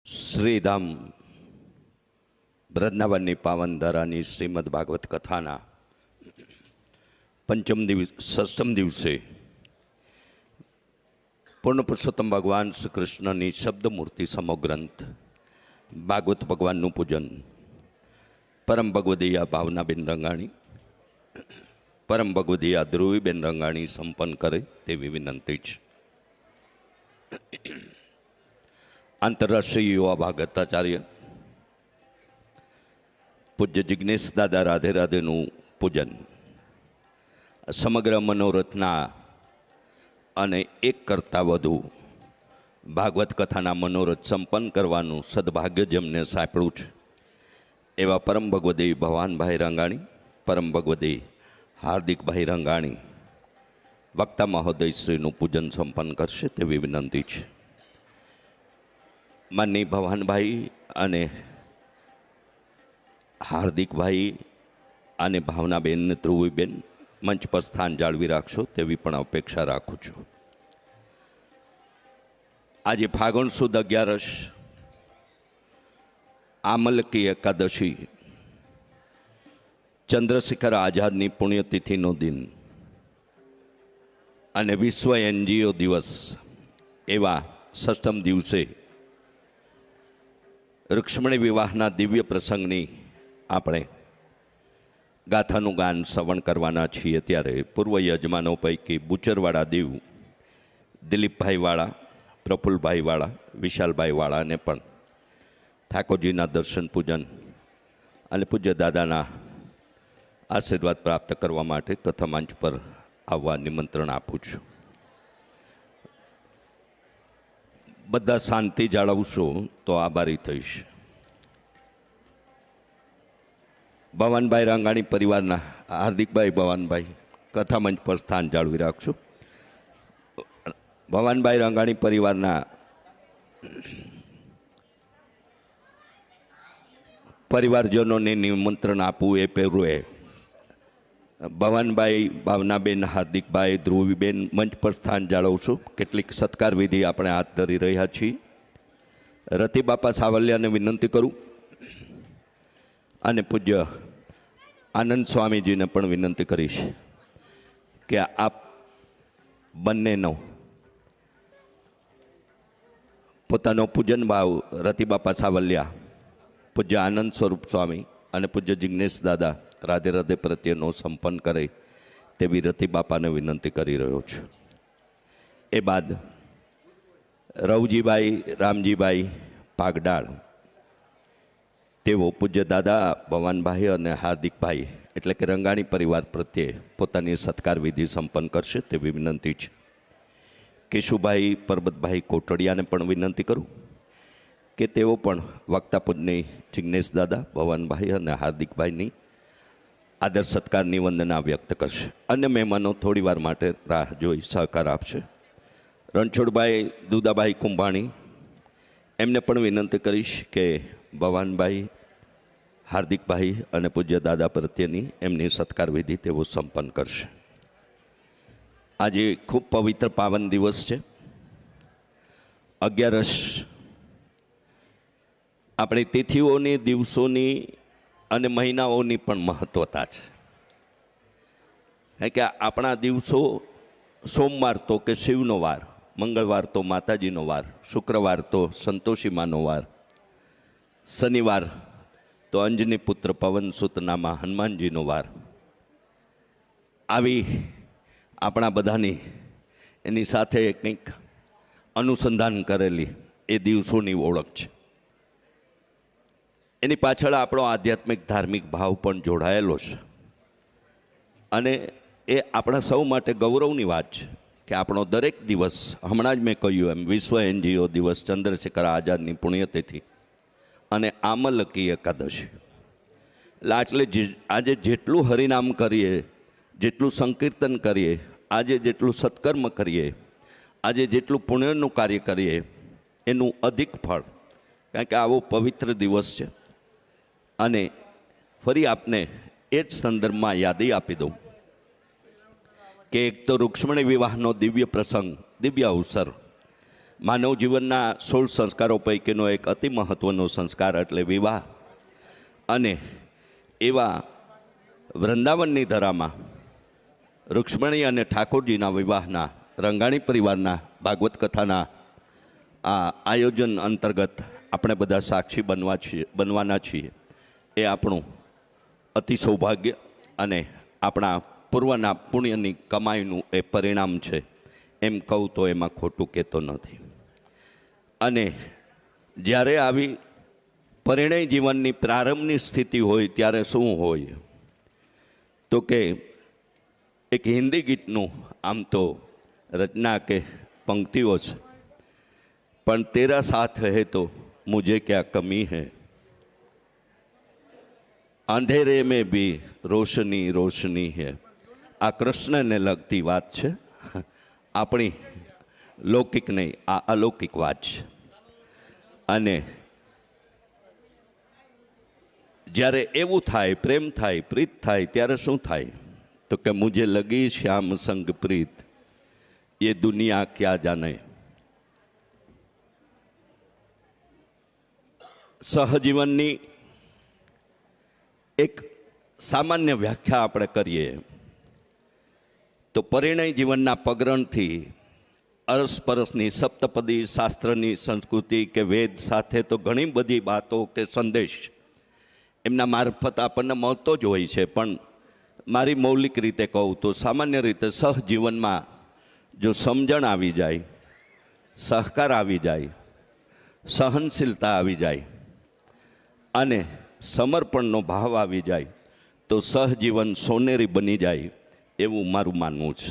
શ્રીધામ વૃંદાવનની પાવન ધરાની શ્રીમદ ભાગવત કથાના ષષ્ઠમ દિવસે પૂર્ણ પુરુષોત્તમ ભગવાન શ્રી કૃષ્ણની શબ્દમૂર્તિ સમો ગ્રંથ ભાગવત ભગવાનનું પૂજન પરમ ભગવદીયા ભાવનાબેન રંગાણી, પરમ ભગવદીયા ધ્રુવીબેન રંગાણી સંપન્ન કરે તેવી વિનંતી છે. આંતરરાષ્ટ્રીય યુવા ભાગવતાચાર્ય પૂજ્ય જિજ્ઞેશ દાદા રાધે રાધેનું પૂજન સમગ્ર મનોરથના અને એક કરતાં વધુ ભાગવત કથાના મનોરથ સંપન્ન કરવાનું સદભાગ્ય જેમને સાંપડ્યું છે એવા પરમ ભગવદી ભવાનભાઈ રંગાણી, પરમ ભગવદી હાર્દિકભાઈ રંગાણી વક્તા મહોદયશ્રીનું પૂજન સંપન્ન કરશે તેવી વિનંતી છે. માનની ભવાનભાઈ અને હાર્દિકભાઈ અને ભાવનાબેન ને ધ્રુવીબેન મંચ પર સ્થાન જાળવી રાખશો તેવી પણ અપેક્ષા રાખું છું. આજે ફાગણ સુદ 11 આમલકી એકાદશી ચંદ્રશેખર આઝાદની પુણ્યતિથિનો દિન અને વિશ્વ એનજીઓ દિવસ એવા ષષ્ઠમ દિવસે રૂક્ષ્મણી વિવાહના દિવ્ય પ્રસંગની આપણે ગાથાનું ગાન શ્રવણ કરવાના છીએ. ત્યારે પૂર્વ યજમાનો પૈકી બુચરવાળા દેવ દિલીપભાઈ વાળા, પ્રફુલ્લભાઈ વાળા, વિશાલભાઈ વાળાને પણ ઠાકોરજીના દર્શન પૂજન અને પૂજ્ય દાદાના આશીર્વાદ પ્રાપ્ત કરવા માટે કથા મંચ પર આવવા નિમંત્રણ આપું છું. બધા શાંતિ જાળવશો તો આભારી થઈશ. ભવાનભાઈ રંગાણી પરિવારના હાર્દિકભાઈ ભવાનભાઈ કથા મંચ પર સ્થાન જાળવી રાખશો. ભવાનભાઈ રંગાણી પરિવારના પરિવારજનોને નિમંત્રણ આપવું એ પહેલું ભવાનભાઈ, ભાવનાબેન, હાર્દિકભાઈ, ધ્રુવીબેન મંચ પર સ્થાન જાળવશું. કેટલીક સત્કાર વિધિ આપણે હાથ ધરી રહ્યા છીએ. રતિબાપા સાવલિયાને વિનંતી કરું અને પૂજ્ય આનંદ સ્વામીજીને પણ વિનંતી કરીશ કે આપ બંનેનો પોતાનો પૂજન ભાવ રતિબાપા સાવલિયા, પૂજ્ય આનંદ સ્વરૂપ સ્વામી અને પૂજ્ય જિજ્ઞેશ દાદા રાધે રાધે પ્રત્યેનો સંપન્ન કરે તેવી રતિબાપાને વિનંતી કરી રહ્યો છું. એ બાદ રવજીભાઈ, રામજીભાઈ પાગડાળ તેઓ પૂજ્ય દાદા ભવાનભાઈ અને હાર્દિકભાઈ એટલે કે રંગાણી પરિવાર પ્રત્યે પોતાની સત્કાર વિધિ સંપન્ન કરશે તેવી વિનંતી છે. કેશુભાઈ, પરબતભાઈ કોટડિયાને પણ વિનંતી કરું કે તેઓ પણ વક્તા પૂજ્ય જિજ્ઞેશ દાદા, ભવાનભાઈ અને હાર્દિકભાઈની આદર સત્કારની વંદના વ્યક્ત કરશે. અન્ય મહેમાનો થોડી વાર માટે રાહ જોઈ સહકાર આપશે. રણછોડભાઈ, દુદાભાઈ કુંભાણી એમને પણ વિનંતી કરીશ કે ભવાનભાઈ, હાર્દિકભાઈ અને પૂજ્ય દાદા પ્રત્યેની એમની સત્કાર વિધિ તેઓ સંપન્ન કરશે. આજે ખૂબ પવિત્ર પાવન દિવસ છે. 11 આપણી તિથિઓની, દિવસોની અને મહિનાઓની પણ મહત્વતા છે. કારણ કે આપણા દિવસો સોમવાર તો કે શિવનો વાર, મંગળવાર તો માતાજીનો વાર, શુક્રવાર તો સંતોષીમાનો વાર, શનિવાર તો અંજની પુત્ર પવનસુતનામાં હનુમાનજીનો વાર. આવી આપણા બધાની એની સાથે કંઈક અનુસંધાન કરેલી એ દિવસોની ઓળખ છે. એની પાછળ આપણો આધ્યાત્મિક ધાર્મિક ભાવ પણ જોડાયેલો છે અને એ આપણા સૌ માટે ગૌરવની વાત છે કે આપણો દરેક દિવસ, હમણાં જ મેં કહ્યું એમ, વિશ્વ એનજીઓ દિવસ, ચંદ્રશેખર આઝાદની પુણ્યતિથિ અને આમલકી એકાદશી. એટલે આજે જેટલું હરિનામ કરીએ, જેટલું સંકીર્તન કરીએ, આજે જેટલું સત્કર્મ કરીએ, આજે જેટલું પુણ્યનું કાર્ય કરીએ એનું અધિક ફળ. કારણ કે આવો પવિત્ર દિવસ છે. અને ફરી આપને એ જ સંદર્ભમાં યાદી આપી દઉં કે એક તો રૂક્ષ્મણી વિવાહનો દિવ્ય પ્રસંગ, દિવ્ય અવસર માનવ જીવનના 16 સંસ્કારો પૈકીનો એક અતિ મહત્ત્વનો સંસ્કાર એટલે વિવાહ. અને એવા વૃંદાવનની ધરામાં રૂક્ષ્મણી અને ઠાકોરજીના વિવાહના રંગાણી પરિવારના ભાગવત કથાના આ આયોજન અંતર્ગત આપણે બધા સાક્ષી બનવાના છીએ. એ આપણું અતિ સૌભાગ્ય અને આપણા પૂર્વના પુણ્યની કમાઈનું એ પરિણામ છે એમ કહું તો એમાં ખોટું કહેતો નથી. અને જ્યારે આવી પરિણય જીવનની પ્રારંભની સ્થિતિ હોય ત્યારે શું હોય તો કે એક હિન્દી ગીતનું આમ તો રચના કે પંક્તિઓ છે, પણ તેરા સાથ હે તો મુझे क्या कमी है, अंधेरे में भी रोशनी रोशनी है. આ કૃષ્ણને લગતી વાત છે, આપણી લૌકિક નહીં, આ અલૌકિક વાત છે. અને જ્યારે એવું થાય, પ્રેમ થાય, પ્રીત થાય, ત્યારે શું થાય તો કે મુझे लगी श्याम संग प्रीत ये दुनिया क्या जाने. સહજીવનની એક સામાન્ય વ્યાખ્યા આપણે કરીએ તો પરિણય જીવનના પગરણથી અરસપરસની સપ્તપદી શાસ્ત્રની સંસ્કૃતિ કે વેદ સાથે તો ઘણી બધી વાતો કે સંદેશ એમના મારફત આપણને મળતો જ હોય છે. પણ મારી મૌલિક રીતે કહું તો સામાન્ય રીતે સહજીવનમાં જો સમજણ આવી જાય, સહકાર આવી જાય, સહનશીલતા આવી જાય અને સમર્પણનો ભાવ આવી જાય તો સહજીવન સોનેરી બની જાય એવું મારું માનવું છે.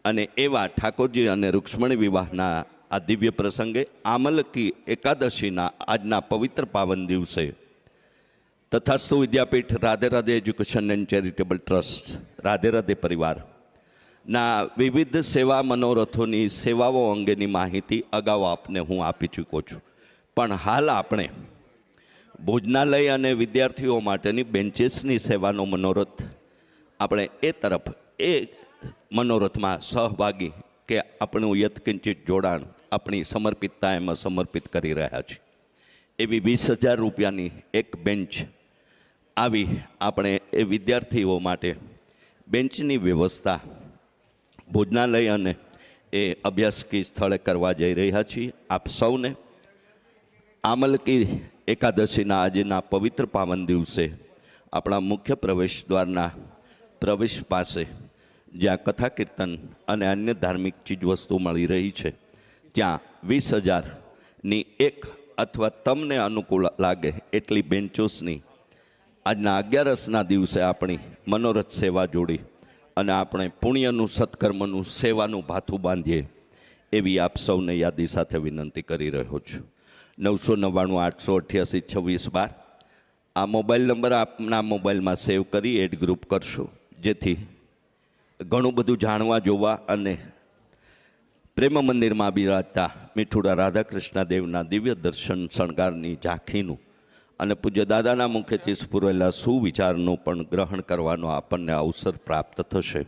અને એવા ઠાકોરજી અને રૂક્ષ્મણી વિવાહના આ દિવ્ય પ્રસંગે આમલકી એકાદશીના આજના પવિત્ર પાવન દિવસે Tathastu Vidyapeeth Radhe Radhe education and charitable trust Radhe Radhe પરિવારના વિવિધ સેવા મનોરથોની સેવાઓ અંગેની માહિતી અગાઉ આપને હું આપી ચૂક્યો છું. પણ હાલ આપણે ભોજનાલય અને વિદ્યાર્થીઓ માટેની બેન્ચીસની સેવાનો મનોરથ આપણે એ તરફ એ મનોરથમાં સહભાગી કે આપણું યત્કિંચિત જોડાણ, આપણી સમર્પિતતા એમાં સમર્પિત કરી રહ્યા છીએ. એવી 20,000 રૂપિયાની એક બેન્ચ આવી આપણે એ વિદ્યાર્થીઓ માટે બેન્ચની વ્યવસ્થા ભોજનાલય અને એ અભ્યાસકી સ્થળે કરવા જઈ રહ્યા છીએ. આપ સૌને આમલકી એકાદશીના આજના પવિત્ર પાવન દિવસે આપણા મુખ્ય પ્રવેશ દ્વારના પ્રવેશ પાસે જ્યાં કથા કીર્તન અને અન્ય ધાર્મિક ચીજવસ્તુ મળી રહી છે ત્યાં 20,000ની એક અથવા તમને અનુકૂળ લાગે એટલી બેન્ચોસની આજના 11રસના દિવસે આપણી મનોરથ સેવા જોડી અને આપણે પુણ્યનું સત્કર્મનું સેવાનું ભાથું બાંધીએ એવી આપ સૌને યાદી સાથે વિનંતી કરી રહ્યો છું. 999-888-2612 આ મોબાઈલ નંબર આપના મોબાઈલમાં સેવ કરી એડ ગ્રુપ કરશો, જેથી ઘણું બધું જાણવા જોવા અને પ્રેમ મંદિરમાં બિરાજતા મીઠુડા રાધાકૃષ્ણ દેવના દિવ્ય દર્શન શણગારની ઝાંખીનું અને પૂજ્ય દાદાના મુખેથી સ્ફુરેલા સુવિચારનું પણ ગ્રહણ કરવાનો આપણને અવસર પ્રાપ્ત થશે.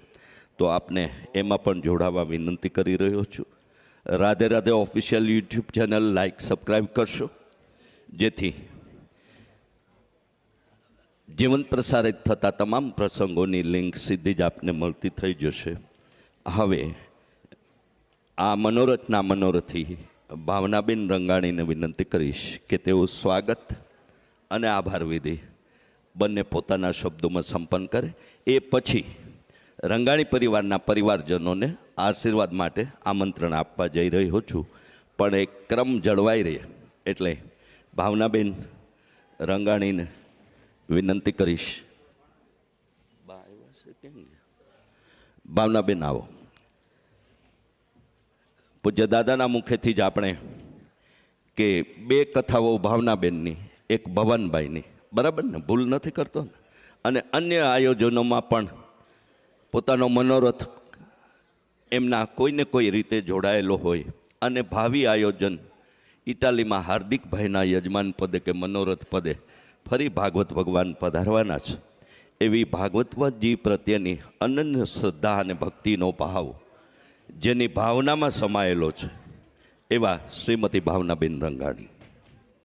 તો આપને એમાં પણ જોડાવા વિનંતી કરી રહ્યો છું. Radhe Radhe official YouTube channel like subscribe કરશો, જેથી જીવંત પ્રસારિત થતા તમામ પ્રસંગોની લિંક સીધી જ આપને મળતી થઈ જશે. હવે આ મનોરથના મનોરથી ભાવનાબેન રંગાણીને વિનંતી કરીશ કે તેઓ સ્વાગત અને આભાર વિધિ બંને પોતાના શબ્દોમાં સંપન્ન કરે. એ પછી રંગાણી પરિવારના પરિવારજનોને આશીર્વાદ માટે આમંત્રણ આપવા જઈ રહ્યો છું. પણ એક ક્રમ જળવાઈ રહે એટલે ભાવનાબેન રંગાણીને વિનંતી કરીશ. ભાવનાબેન આવો. પૂજ્ય દાદાના મુખેથી જ આપણે કે 2 કથાઓ ભાવનાબેનની, એક ભવનભાઈની, બરાબર ને, ભૂલ નથી કરતો ને, અને અન્ય આયોજનોમાં પણ પોતાનો મનોરથ એમના કોઈને કોઈ રીતે જોડાયેલો હોય અને ભાવિ આયોજન ઇટાલીમાં હાર્દિકભાઈના યજમાન પદે કે મનોરથ પદે ફરી ભાગવત ભગવાન પધારવાના છે. એવી ભાગવતજી પ્રત્યેની અનન્ય શ્રદ્ધા અને ભક્તિનો ભાવ જેની ભાવનામાં સમાયેલો છે એવા શ્રીમતી ભાવનાબેન રંગાણી.